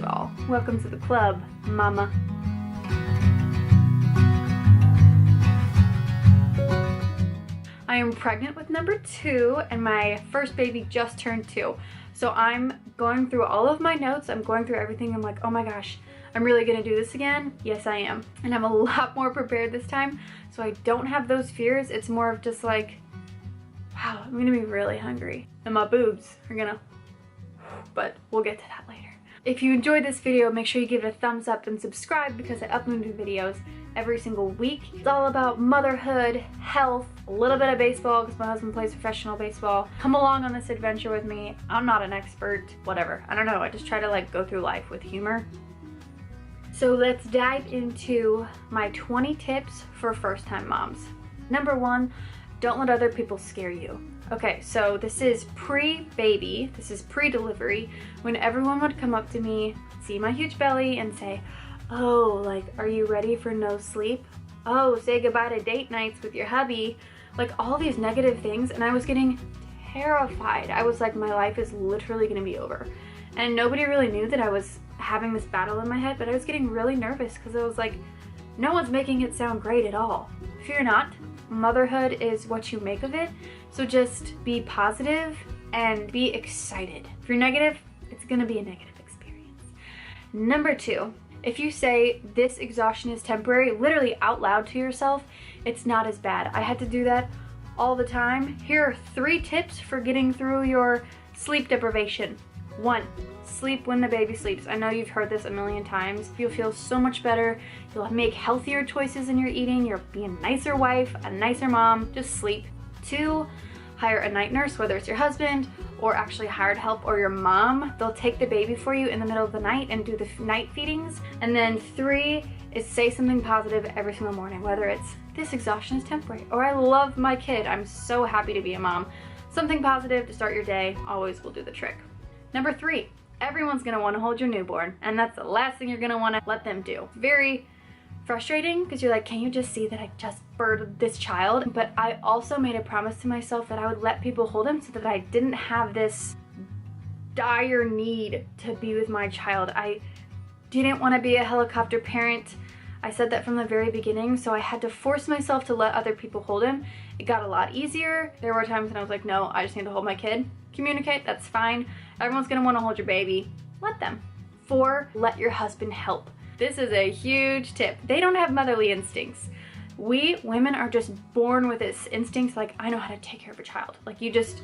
all. Welcome to the club, mama. I am pregnant with number 2 and my first baby just turned 2. So I'm going through all of my notes. I'm going through everything. I'm like, oh my gosh, I'm really gonna do this again? Yes, I am. And I'm a lot more prepared this time. So I don't have those fears. It's more of just like, wow, I'm gonna be really hungry. And my boobs are gonna, but we'll get to that later. If you enjoyed this video, make sure you give it a thumbs up and subscribe because I upload new videos every single week. It's all about motherhood, health, a little bit of baseball because my husband plays professional baseball. Come along on this adventure with me. I'm not an expert, whatever. I don't know, I just try to like go through life with humor. So let's dive into my 20 tips for first-time moms. Number 1, don't let other people scare you. Okay, so this is pre-baby, this is pre-delivery, when everyone would come up to me, see my huge belly, and say, oh, like, are you ready for no sleep? Oh, say goodbye to date nights with your hubby. Like, all these negative things, and I was getting terrified. I was like, my life is literally gonna be over. And nobody really knew that I was having this battle in my head, but I was getting really nervous because I was like, no one's making it sound great at all. Fear not. Motherhood is what you make of it, so just be positive and be excited. If you're negative, it's gonna be a negative experience. Number 2, if you say this exhaustion is temporary, literally out loud to yourself, it's not as bad. I had to do that all the time. Here are 3 tips for getting through your sleep deprivation. 1, sleep when the baby sleeps. I know you've heard this a million times. You'll feel so much better. You'll make healthier choices in your eating. You'll be a nicer wife, a nicer mom. Just sleep. 2, hire a night nurse, whether it's your husband or actually hired help or your mom. They'll take the baby for you in the middle of the night and do the night feedings. And then 3 is say something positive every single morning, whether it's this exhaustion is temporary or I love my kid. I'm so happy to be a mom. Something positive to start your day always will do the trick. Number 3, everyone's gonna wanna hold your newborn, and that's the last thing you're gonna wanna let them do. Very frustrating because you're like, can you just see that I just birthed this child? But I also made a promise to myself that I would let people hold him so that I didn't have this dire need to be with my child. I didn't wanna be a helicopter parent. I said that from the very beginning, so I had to force myself to let other people hold him. It got a lot easier. There were times when I was like, no, I just need to hold my kid. Communicate, that's fine. Everyone's gonna wanna hold your baby. Let them. 4, let your husband help. This is a huge tip. They don't have motherly instincts. We women are just born with this instinct, like, I know how to take care of a child. Like, you just,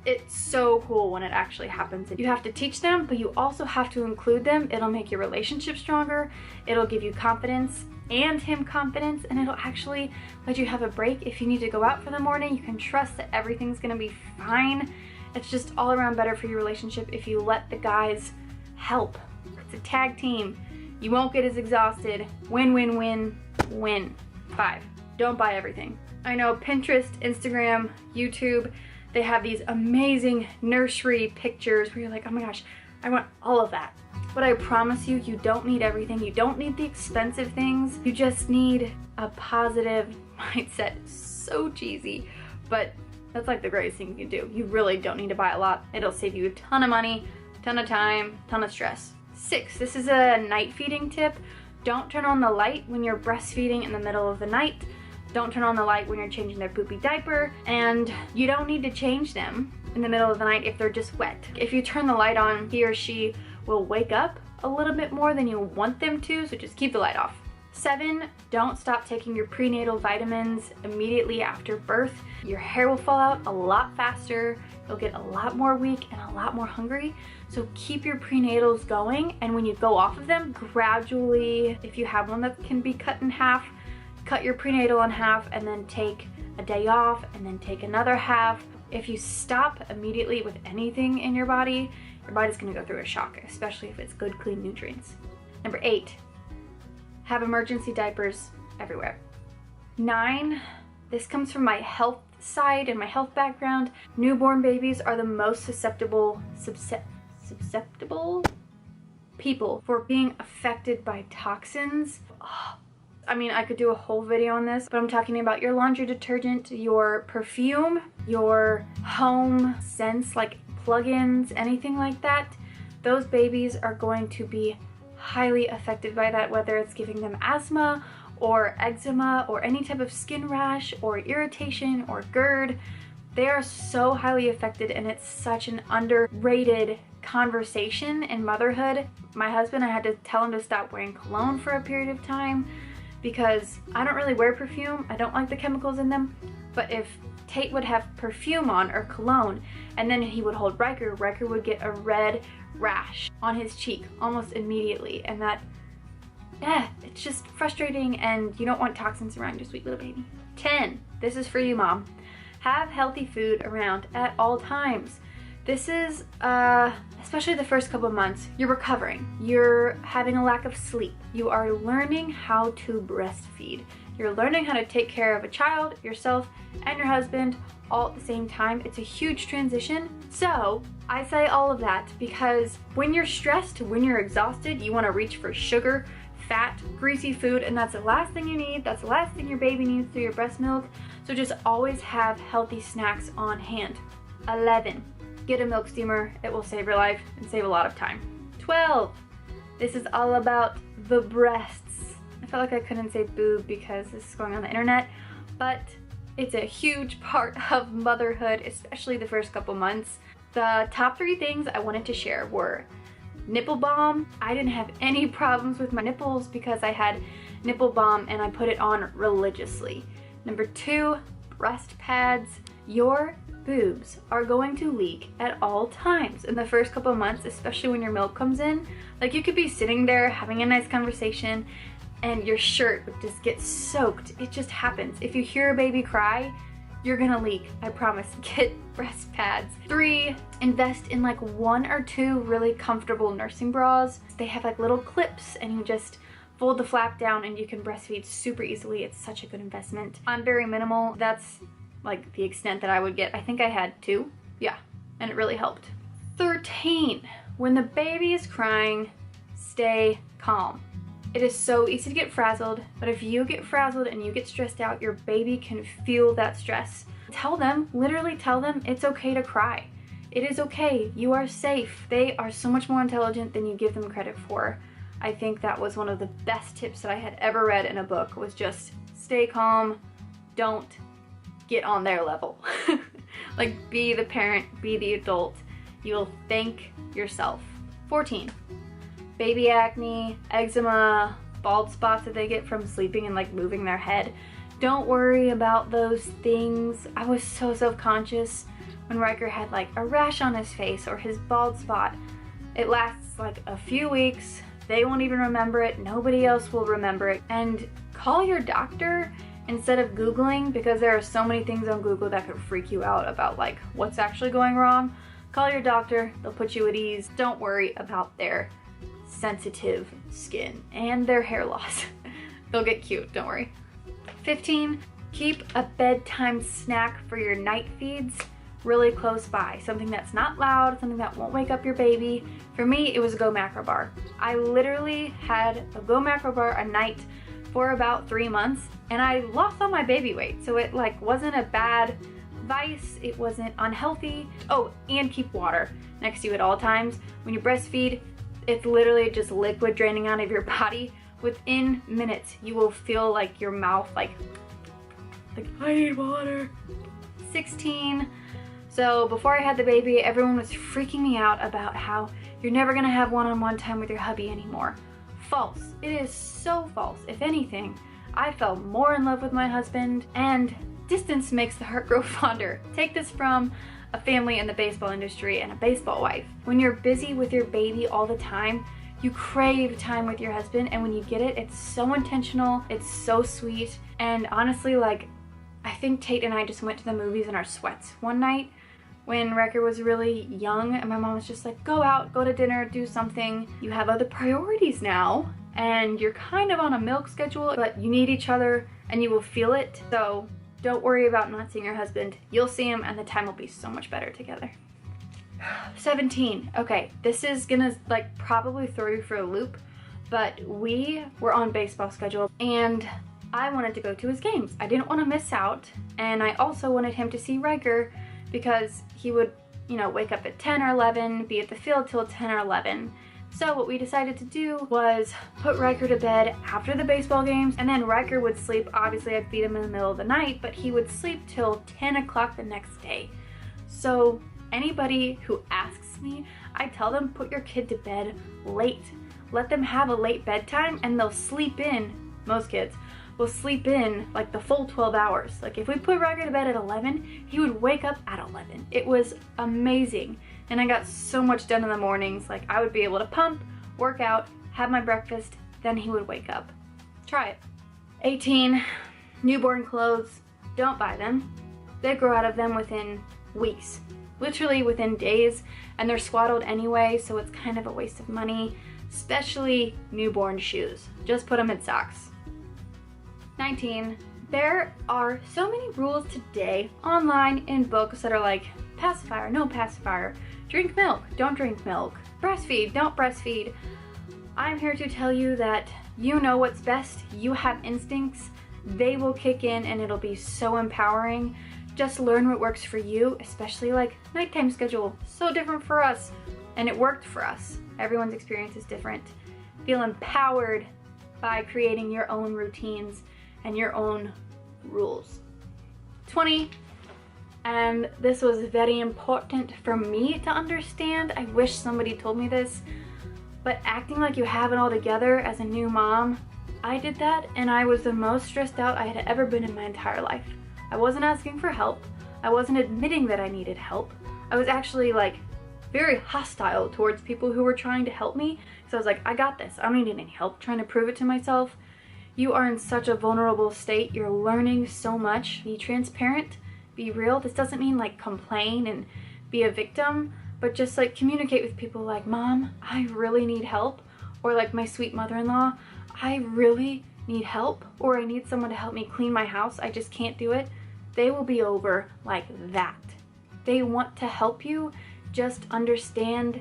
it's so cool when it actually happens. You have to teach them, but you also have to include them. It'll make your relationship stronger. It'll give you confidence and him confidence, and it'll actually let you have a break. If you need to go out for the morning, you can trust that everything's gonna be fine. It's just all around better for your relationship if you let the guys help. It's a tag team. You won't get as exhausted. Win, win, win, win. 5, don't buy everything. I know Pinterest, Instagram, YouTube, they have these amazing nursery pictures where you're like, oh my gosh, I want all of that. But I promise you, you don't need everything. You don't need the expensive things. You just need a positive mindset. So cheesy, but that's like the greatest thing you can do. You really don't need to buy a lot. It'll save you a ton of money, ton of time, ton of stress. 6, this is a night feeding tip. Don't turn on the light when you're breastfeeding in the middle of the night. Don't turn on the light when you're changing their poopy diaper, and you don't need to change them in the middle of the night if they're just wet. If you turn the light on, he or she will wake up a little bit more than you want them to, so just keep the light off. 7, don't stop taking your prenatal vitamins immediately after birth. Your hair will fall out a lot faster, you'll get a lot more weak and a lot more hungry, so keep your prenatals going, and when you go off of them, gradually, if you have one that can be cut in half, cut your prenatal in half and then take a day off and then take another half. If you stop immediately with anything in your body's gonna go through a shock, especially if it's good, clean nutrients. Number 8, have emergency diapers everywhere. 9, this comes from my health side and my health background. Newborn babies are the most susceptible people for being affected by toxins. Oh, I mean, I could do a whole video on this, but I'm talking about your laundry detergent, your perfume, your home scents like plugins, anything like that. those babies are going to be highly affected by that, whether it's giving them asthma or eczema or any type of skin rash or irritation or GERD. They are so highly affected, and it's such an underrated conversation in motherhood. My husband, I had to tell him to stop wearing cologne for a period of time because I don't really wear perfume. I don't like the chemicals in them. But if Tate would have perfume on or cologne and then he would hold Riker, Riker would get a red rash on his cheek almost immediately. And that, it's just frustrating, and you don't want toxins around your sweet little baby. 10, this is for you, mom. Have healthy food around at all times. This is, especially the first couple of months, you're recovering. You're having a lack of sleep. You are learning how to breastfeed. You're learning how to take care of a child, yourself, and your husband all at the same time. It's a huge transition. So I say all of that because when you're stressed, when you're exhausted, you want to reach for sugar, fat, greasy food, and that's the last thing you need. That's the last thing your baby needs through your breast milk. So just always have healthy snacks on hand. 11, get a milk steamer. It will save your life and save a lot of time. 12, this is all about the breasts. I felt like I couldn't say boob because this is going on the internet, but it's a huge part of motherhood, especially the first couple months. The top 3 things I wanted to share were nipple balm. I didn't have any problems with my nipples because I had nipple balm and I put it on religiously. Number 2, breast pads. Your boobs are going to leak at all times in the first couple of months, especially when your milk comes in. Like, you could be sitting there having a nice conversation and your shirt would just get soaked. It just happens. If you hear a baby cry, you're gonna leak, I promise. Get breast pads. 3, invest in like 1 or 2 really comfortable nursing bras. They have like little clips and you just fold the flap down and you can breastfeed super easily. It's such a good investment. I'm very minimal. That's like the extent that I would get. I think I had 2, yeah, and it really helped. 13, when the baby is crying, stay calm. It is so easy to get frazzled, but if you get frazzled and you get stressed out, your baby can feel that stress. Tell them, literally tell them it's okay to cry. It is okay, you are safe. They are so much more intelligent than you give them credit for. I think that was one of the best tips that I had ever read in a book, was just stay calm, don't get on their level. Like, be the parent, be the adult. You'll thank yourself. 14, baby acne, eczema, bald spots that they get from sleeping and like moving their head. Don't worry about those things. I was so self-conscious when Riker had like a rash on his face or his bald spot. It lasts like a few weeks. They won't even remember it. Nobody else will remember it. And call your doctor instead of Googling, because there are so many things on Google that could freak you out about like what's actually going wrong. Call your doctor. They'll put you at ease. Don't worry about their sensitive skin and their hair loss. They'll get cute, don't worry. 15, keep a bedtime snack for your night feeds really close by. Something that's not loud, something that won't wake up your baby. For me, it was a Go Macro Bar. I literally had a Go Macro Bar a night for about 3 months, and I lost all my baby weight. So it like wasn't a bad vice, it wasn't unhealthy. Oh, and keep water next to you at all times. When you breastfeed, it's literally just liquid draining out of your body. Within minutes, you will feel like your mouth like I need water. 16, so before I had the baby, everyone was freaking me out about how you're never gonna have one-on-one time with your hubby anymore. False. It is so false. If anything, I fell more in love with my husband, and distance makes the heart grow fonder. Take this from a family in the baseball industry and a baseball wife. When you're busy with your baby all the time, you crave time with your husband, and when you get it, it's so intentional, it's so sweet. And honestly, like, I think Tate and I just went to the movies in our sweats one night when Riker was really young, and my mom was just like, go out, go to dinner, do something. You have other priorities now, and you're kind of on a milk schedule, but you need each other and you will feel it. So don't worry about not seeing your husband. You'll see him and the time will be so much better together. 17, okay, this is gonna like probably throw you for a loop, but we were on baseball schedule and I wanted to go to his games. I didn't want to miss out, and I also wanted him to see Riker because he would you know, wake up at 10 or 11, be at the field till 10 or 11. So what we decided to do was put Riker to bed after the baseball games, and then Riker would sleep. Obviously I'd feed him in the middle of the night, but he would sleep till 10 o'clock the next day. So anybody who asks me, I tell them put your kid to bed late. Let them have a late bedtime and they'll sleep in, most kids will sleep in like the full 12 hours. Like if we put Riker to bed at 11, he would wake up at 11. It was amazing. And I got so much done in the mornings. Like I would be able to pump, work out, have my breakfast, then he would wake up. Try it. 18, newborn clothes, don't buy them. They grow out of them within weeks, literally within days, and they're swaddled anyway, so it's kind of a waste of money, especially newborn shoes. Just put them in socks. 19, there are so many rules today online in books that are like pacifier, no pacifier, drink milk, don't drink milk, breastfeed, don't breastfeed. I'm here to tell you that you know what's best, you have instincts, they will kick in and it'll be so empowering. Just learn what works for you, especially like nighttime schedule, so different for us, and it worked for us. Everyone's experience is different. Feel empowered by creating your own routines and your own rules. 20, and this was very important for me to understand. I wish somebody told me this, but acting like you have it all together as a new mom, I did that and I was the most stressed out I had ever been in my entire life. I wasn't asking for help. I wasn't admitting that I needed help. I was actually like very hostile towards people who were trying to help me. So I was like, I got this. I don't need any help, trying to prove it to myself. You are in such a vulnerable state. You're learning so much. Be transparent, be real. This doesn't mean like complain and be a victim, but just like communicate with people like, Mom, I really need help. Or like my sweet mother-in-law, I really need help. Or I need someone to help me clean my house. I just can't do it. They will be over like that. They want to help you. Just understand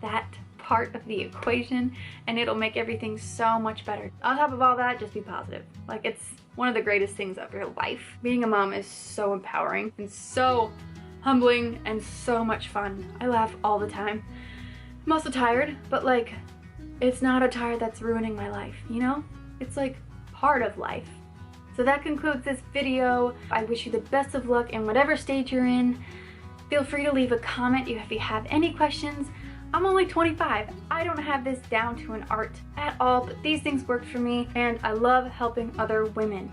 that part of the equation and it'll make everything so much better. On top of all that, just be positive. Like it's one of the greatest things of your life. Being a mom is so empowering and so humbling and so much fun. I laugh all the time. I'm also tired, but like it's not a tired that's ruining my life, you know? It's like part of life. So that concludes this video. I wish you the best of luck in whatever stage you're in. Feel free to leave a comment if you have any questions. I'm only 25. I don't have this down to an art at all, but these things worked for me and I love helping other women.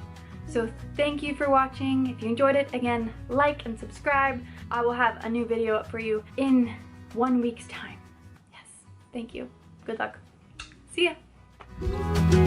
So thank you for watching. If you enjoyed it, again, like and subscribe. I will have a new video up for you in 1 week's time. Yes, thank you. Good luck. See ya.